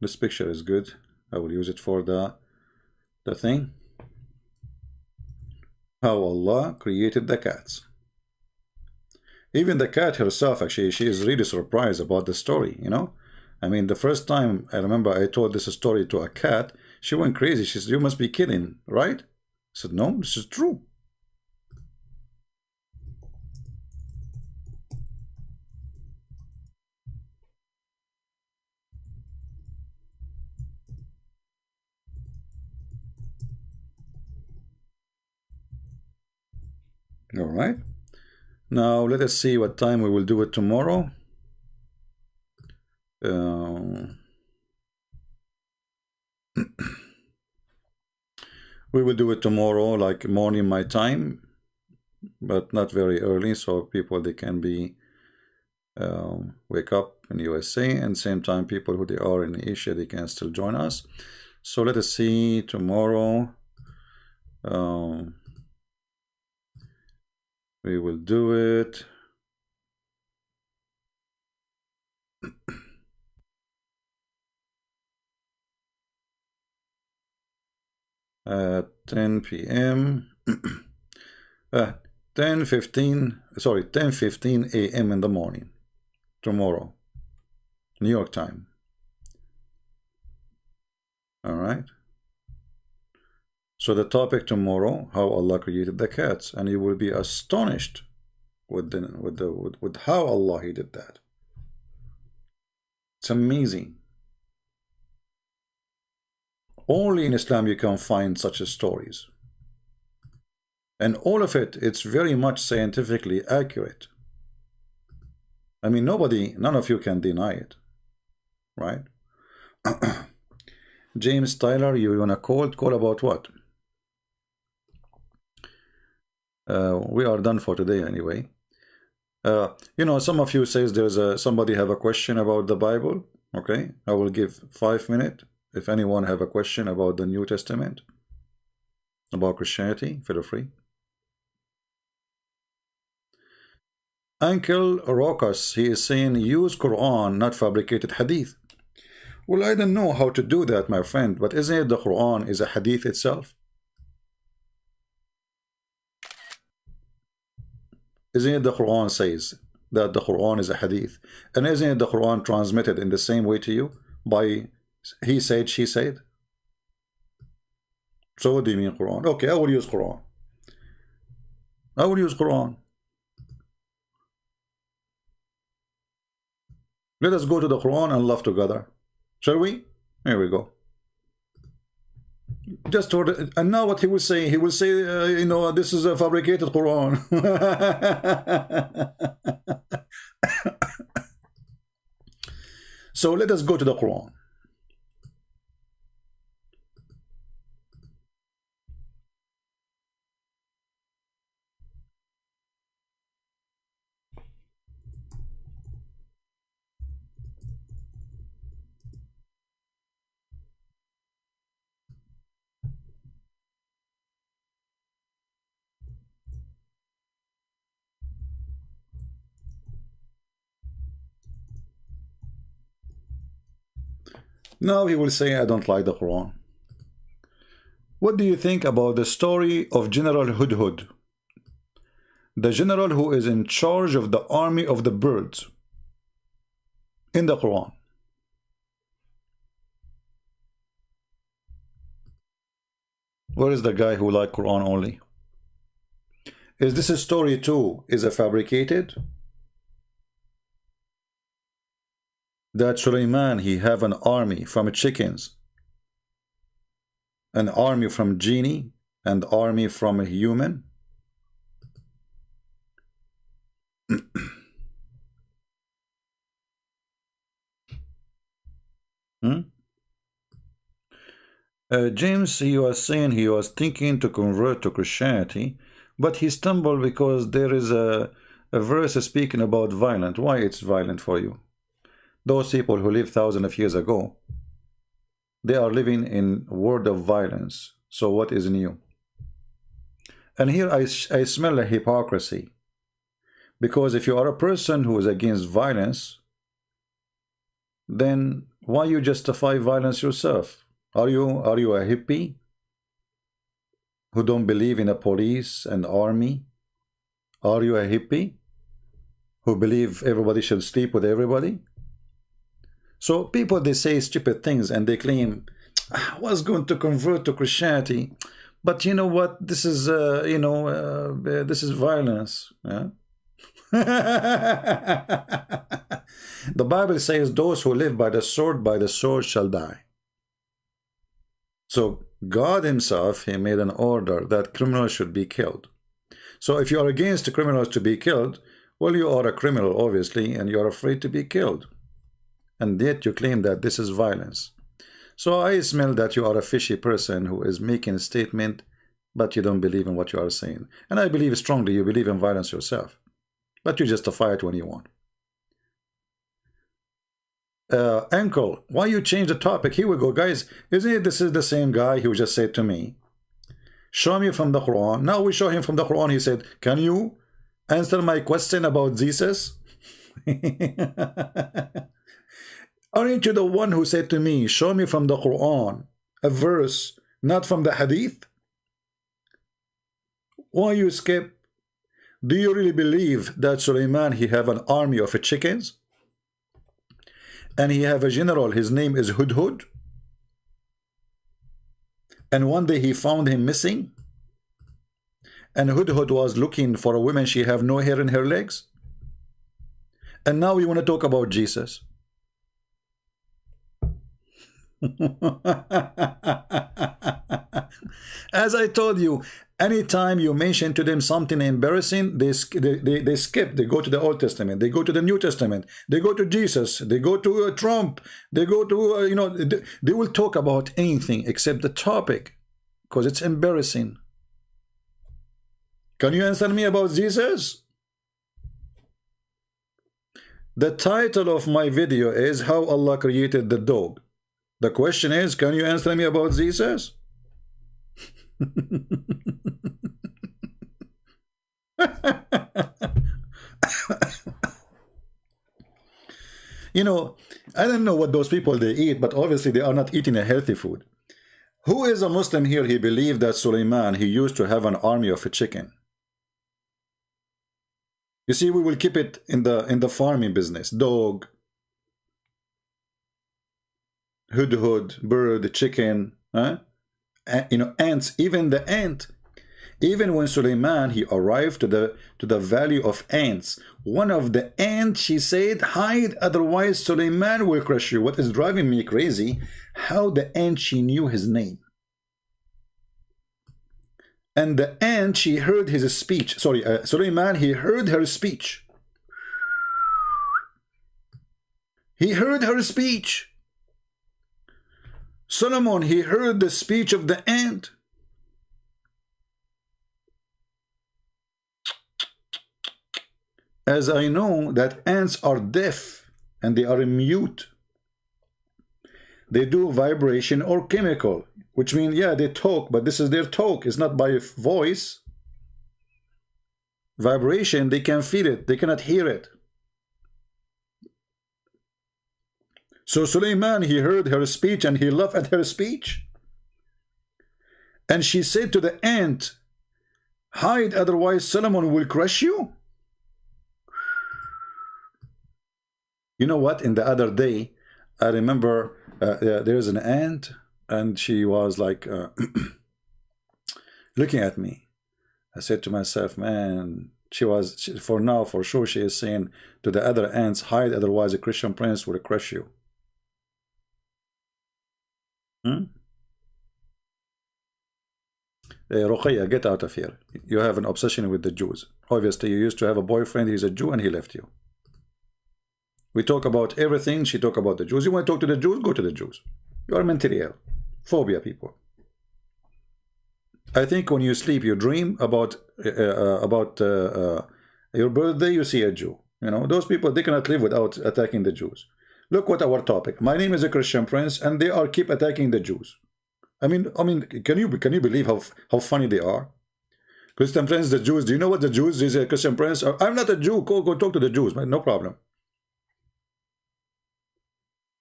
Speaker 1: This picture is good. I will use it for the thing. How Allah created the cats. Even the cat herself, actually, she is really surprised about the story, you know. I mean, the first time I remember I told this story to a cat, she went crazy. She said, "You must be kidding, right?" I said, "No, this is true." All right. Now let us see what time we will do it tomorrow. We will do it tomorrow, like morning my time, but not very early, so people they can be wake up in USA, and same time people who they are in Asia they can still join us. So let us see tomorrow. We will do it at 10 p.m. 10:15 a.m. in the morning tomorrow, New York time. All right. So the topic tomorrow: how Allah created the cats, and you will be astonished with how Allah He did that. It's amazing. Only in Islam you can find such stories, and all of it's very much scientifically accurate. I mean, none of you can deny it, right? James Tyler, you wanna call about what? We are done for today anyway. You know, some of you says there's somebody have a question about the Bible. Okay, I will give 5 minutes. If anyone have a question about the New Testament, about Christianity, feel free. Uncle Rokas, he is saying use Quran, not fabricated hadith. Well, I don't know how to do that, my friend, but isn't it the Quran is a hadith itself? Isn't it the Quran says that the Quran is a hadith? And isn't it the Quran transmitted in the same way to you by he said, she said? So what do you mean Quran? Okay, I will use Quran. I will use Quran. Let us go to the Quran and love together. Shall we? Here we go. Just for the, and now what he will say? He will say, you know, this is a fabricated Quran. So let us go to the Quran. Now he will say, I don't like the Quran. What do you think about the story of General Hudhud? The general who is in charge of the army of the birds in the Quran. Where is the guy who like Quran only? Is this a story too? Is it fabricated? That Sulaiman, he have an army from chickens, an army from genie, and army from a human. James, he was saying he was thinking to convert to Christianity, but he stumbled because there is a verse speaking about violent. Why it's violent for you? Those people who lived thousands of years ago, they are living in a world of violence. So what is new? And here I smell a hypocrisy. Because if you are a person who is against violence, then why you justify violence yourself? Are you a hippie who don't believe in a police and army? Are you a hippie who believe everybody should sleep with everybody? So people, they say stupid things and they claim, I was going to convert to Christianity, but you know what? This is, this is violence. Yeah? The Bible says those who live by the sword shall die. So God himself, he made an order that criminals should be killed. So if you are against criminals to be killed, well, you are a criminal, obviously, and you are afraid to be killed. And yet you claim that this is violence. So I smell that you are a fishy person who is making a statement, but you don't believe in what you are saying. And I believe strongly you believe in violence yourself, but you justify it when you want. Uncle, why you change the topic? Here we go, guys. Isn't it this is the same guy who just said to me, show me from the Quran. Now we show him from the Quran. He said, can you answer my question about Jesus? Aren't you the one who said to me, show me from the Quran a verse, not from the Hadith? Why you skip? Do you really believe that Suleiman, he have an army of chickens? And he have a general, his name is Hudhud? And one day he found him missing? And Hudhud was looking for a woman, she have no hair in her legs? And now we want to talk about Jesus. As I told you, anytime you mention to them something embarrassing, they skip. They go to the Old Testament, they go to the New Testament, they go to Jesus, they go to Trump, they go to you know, they will talk about anything except the topic because it's embarrassing. Can you answer me about Jesus? The title of my video is How Allah Created the Dog. The question is, can you answer me about Jesus? You know, I don't know what those people they eat, but obviously they are not eating a healthy food. Who is a Muslim here? He believed that Suleiman, he used to have an army of a chicken. You see, we will keep it in the farming business. Dog, hudhud, bird, chicken, huh? You know, ants, even the ant. Even when Suleiman, he arrived to the valley of ants, one of the ants, she said, hide, otherwise Suleiman will crush you. What is driving me crazy, how the ant, she knew his name. And the ant, she heard his speech. Sorry, Suleiman, he heard her speech. He heard her speech. Solomon, he heard the speech of the ant. As I know that ants are deaf and they are mute. They do vibration or chemical, which means, yeah, they talk, but this is their talk. It's not by voice. Vibration, they can feel it. They cannot hear it. So Suleiman, he heard her speech and he laughed at her speech. And she said to the ant, hide, otherwise Solomon will crush you. You know what? In the other day, I remember there's an ant and she was like looking at me. I said to myself, man, for now, for sure, she is saying to the other ants, hide, otherwise a Christian prince will crush you. Ruqayya, get out of here. You have an obsession with the Jews. Obviously, you used to have a boyfriend, he's a Jew, and he left you. We talk about everything, she talk about the Jews. You want to talk to the Jews? Go to the Jews. You are mentally ill. Phobia people. I think when you sleep, you dream about your birthday, you see a Jew. You know, those people, they cannot live without attacking the Jews. Look what our topic. My name is a Christian prince, and they are keep attacking the Jews. I mean, can you believe how funny they are? Christian prince, the Jews. Do you know what the Jews is? A Christian prince? I'm not a Jew. Go talk to the Jews, man. No problem.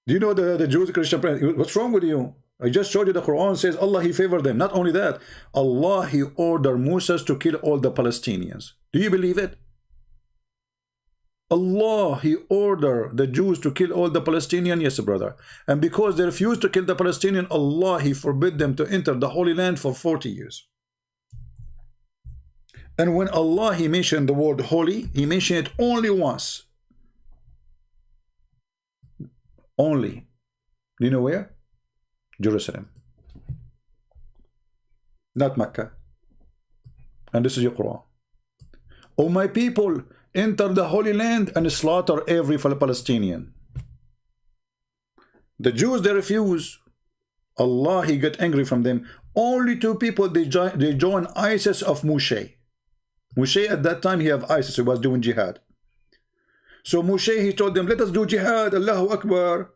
Speaker 1: Do you know the Jews, Christian prince? What's wrong with you? I just showed you the Quran says Allah, he favored them. Not only that, Allah, he ordered Moses to kill all the Palestinians. Do you believe it? Allah, he ordered the Jews to kill all the Palestinians. Yes, brother. And because they refused to kill the Palestinians, Allah, he forbid them to enter the Holy Land for 40 years. And when Allah, he mentioned the word holy, he mentioned it only once. Only. Do you know where? Jerusalem. Not Mecca. And this is your Quran. Oh, my people, enter the Holy Land and slaughter every Palestinian. The Jews, they refuse. Allah, he got angry from them. Only two people, they join ISIS of Moshe. Moshe at that time, he have ISIS, he was doing jihad. So Moshe, he told them, let us do jihad, Allahu Akbar.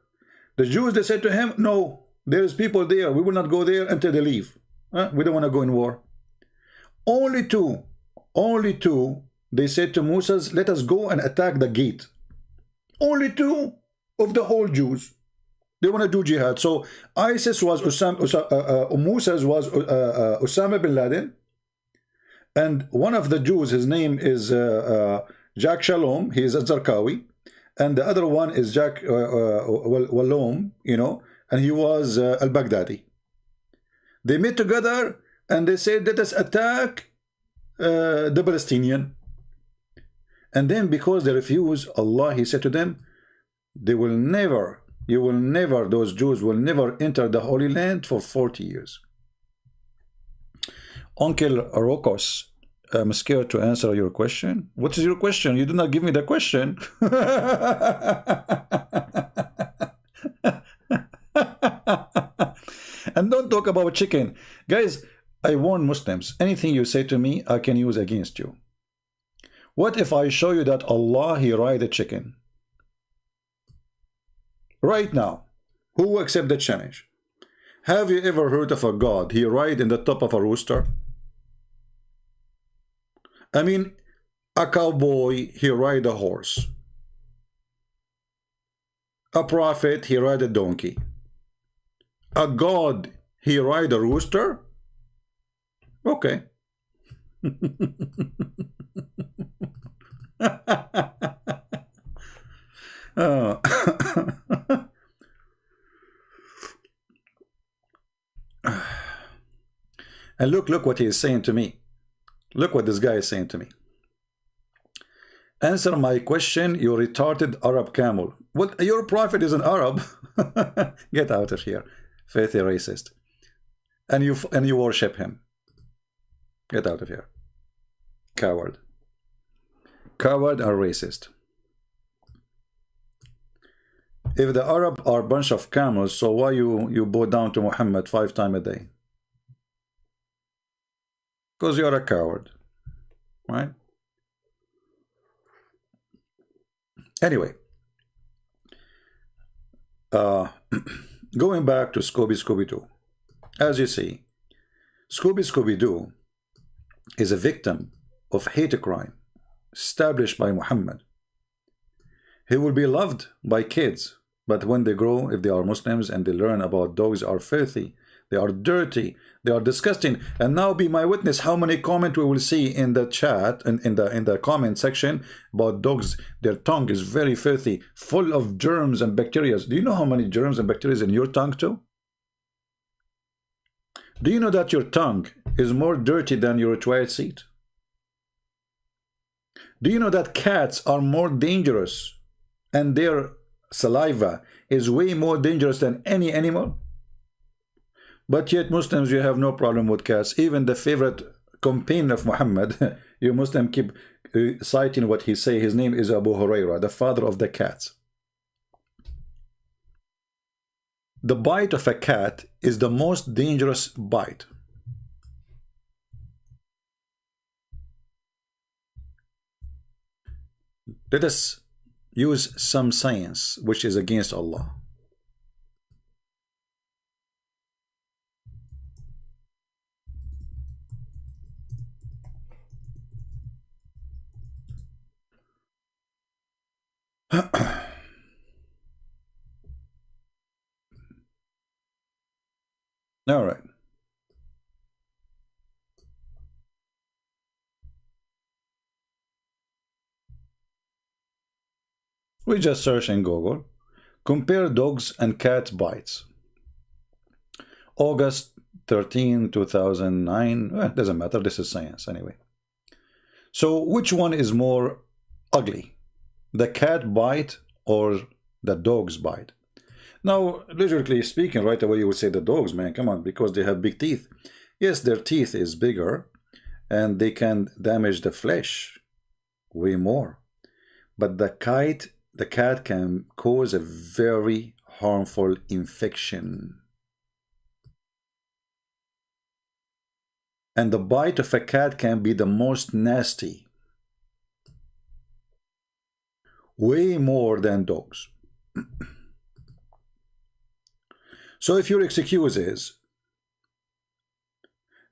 Speaker 1: The Jews, they said to him, no, there's people there, we will not go there until they leave. We don't want to go in war. Only two, they said to Moses, let us go and attack the gate. Only two of the whole Jews. They want to do jihad. So ISIS was Moses was Osama bin Laden, and one of the Jews, his name is Jack Shalom. He is a Zarqawi, and the other one is Jack Walom, you know, and he was al-Baghdadi. They met together and they said, let us attack the Palestinian. And then because they refuse, Allah, he said to them, they will never, you will never, those Jews will never enter the Holy Land for 40 years. Uncle Rokos, I'm scared to answer your question. What is your question? You did not give me the question. And don't talk about chicken. Guys, I warn Muslims, anything you say to me, I can use against you. What if I show you that Allah, he ride a chicken? Right now, who will accept the challenge? Have you ever heard of a God, he ride in the top of a rooster? I mean, a cowboy, he ride a horse. A prophet, he ride a donkey. A God, he ride a rooster? Okay. And look what he is saying to me. Look what this guy is saying to me. Answer my question, you retarded Arab camel. What? Your prophet is an Arab? Get out of here, filthy racist. And you worship him. Get out of here. Coward. Coward and racist. If the Arab are a bunch of camels, so why you bow down to Muhammad 5 times a day? Because you're a coward, right? Anyway, going back to Scooby-Doo. As you see, Scooby-Doo is a victim of hate crime established by Muhammad. He will be loved by kids, but when they grow, if they are Muslims and they learn about dogs are filthy, they are dirty, they are disgusting. And now be my witness how many comments we will see in the chat and in the comment section about dogs. Their tongue is very filthy, full of germs and bacteria. Do you know how many germs and bacteria in your tongue too? Do you know that your tongue is more dirty than your toilet seat? Do you know that cats are more dangerous and their saliva is way more dangerous than any animal? But yet Muslims, you have no problem with cats. Even the favorite companion of Muhammad, you Muslim keep citing what he say. His name is Abu Huraira, the father of the cats. The bite of a cat is the most dangerous bite. Let us use some science which is against Allah. All right. We just search in Google. Compare dogs and cat bites. August 13, 2009. Well, doesn't matter. This is science anyway. So which one is more ugly? The cat bite or the dog's bite? Now, logically speaking, right away you would say the dogs, man, come on, because they have big teeth. Yes, their teeth is bigger and they can damage the flesh. way more. But the cat can cause a very harmful infection. And the bite of a cat can be the most nasty. Way more than dogs. So if your excuse is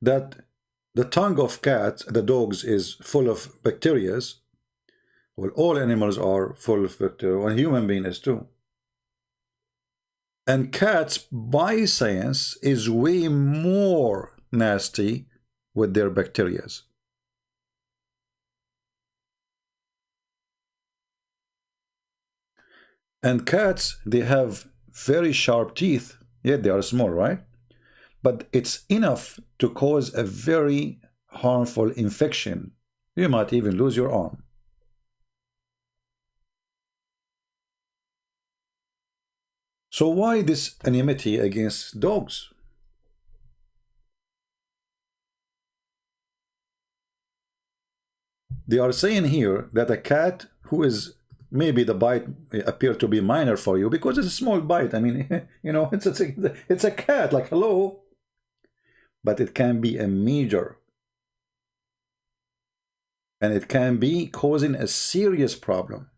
Speaker 1: that the tongue of cats, the dogs, is full of bacteria, well, all animals are full of bacteria, and human being is too. And cats, by science, is way more nasty with their bacteria. And cats, they have very sharp teeth, yet they are small, right? But it's enough to cause a very harmful infection. You might even lose your arm. So why this enmity against dogs? They are saying here that a cat who is, maybe the bite appear to be minor for you because it's a small bite. I mean, you know, it's a cat, like, hello. But it can be a major. And it can be causing a serious problem.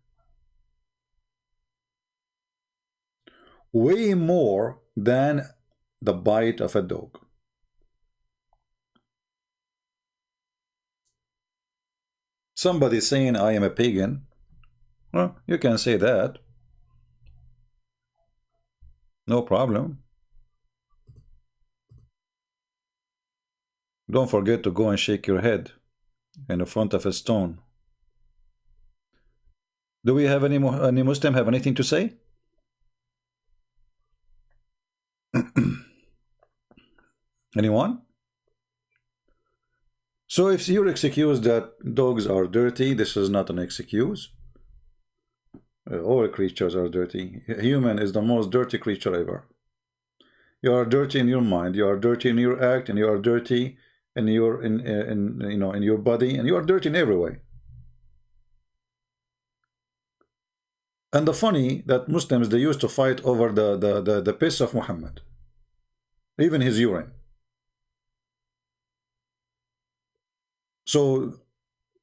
Speaker 1: Way more than the bite of a dog. Somebody saying I am a pagan. Well, you can say that. No problem. Don't forget to go and shake your head in the front of a stone. Do we have any Muslim have anything to say? Anyone? So if you're excuse that dogs are dirty, this is not an excuse. All creatures are dirty. Human is the most dirty creature ever. You are dirty in your mind, you are dirty in your act, and you are dirty in your in your body, and you are dirty in every way. And the funny that Muslims, they used to fight over the piss of Muhammad, even his urine. So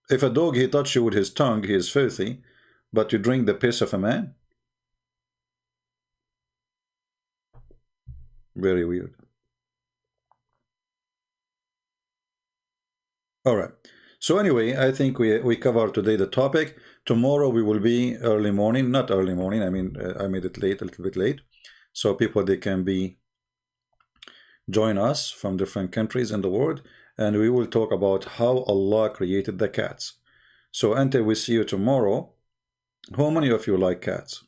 Speaker 1: if a dog, he touch you with his tongue, he is filthy, but you drink the piss of a man? Very weird. All right. So anyway, I think we covered today the topic. Tomorrow we will be early morning, not early morning. I mean, I made it late, a little bit late, so people, they can be join us from different countries in the world, and we will talk about how Allah created the cats. So until we see you tomorrow, how many of you like cats?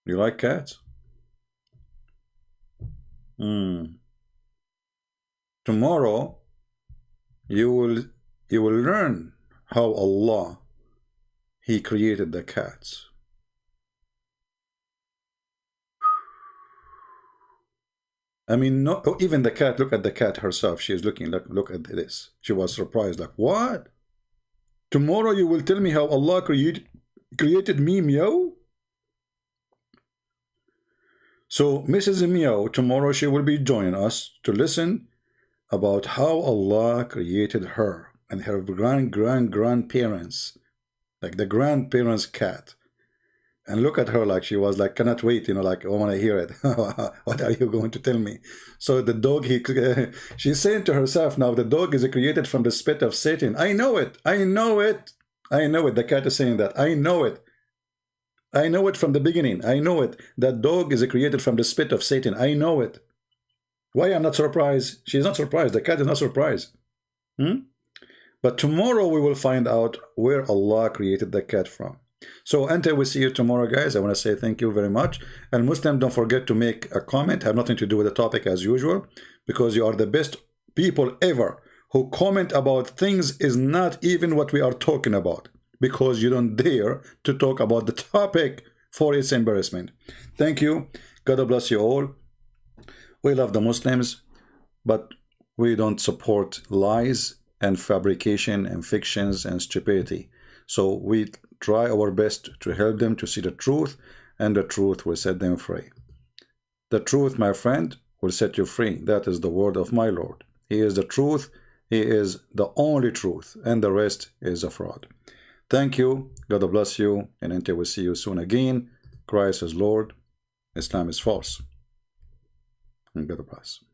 Speaker 1: You like cats? Tomorrow you will learn how Allah, He created the cats. I mean, no, even the cat, look at the cat herself. She is looking, look at this. She was surprised, like, what? Tomorrow you will tell me how Allah created me, meow? So Mrs. Meow, tomorrow she will be joining us to listen about how Allah created her and her grandparents, like the grandparents' cat. And look at her, like she was like, cannot wait, you know, like, I want to hear it. What are you going to tell me? So the dog, she's saying to herself now, the dog is created from the spit of Satan. I know it. I know it. I know it. The cat is saying that. I know it. I know it from the beginning. I know it. That dog is created from the spit of Satan. I know it. Why I'm not surprised? She's not surprised. The cat is not surprised. But tomorrow we will find out where Allah created the cat from. So until we see you tomorrow, guys, I want to say thank you very much. And Muslim, don't forget to make a comment. Have nothing to do with the topic as usual, because you are the best people ever who comment about things is not even what we are talking about, because you don't dare to talk about the topic for its embarrassment. Thank you. God bless you all. We love the Muslims, but We don't support lies and fabrication and fictions and stupidity. So we try our best to help them to see the truth, and the truth will set them free. The truth, my friend, will set you free. That is the word of my Lord. He is the truth. He is the only truth, and the rest is a fraud. Thank you. God bless you, and until we see you soon again, Christ is Lord, Islam is false. And God bless.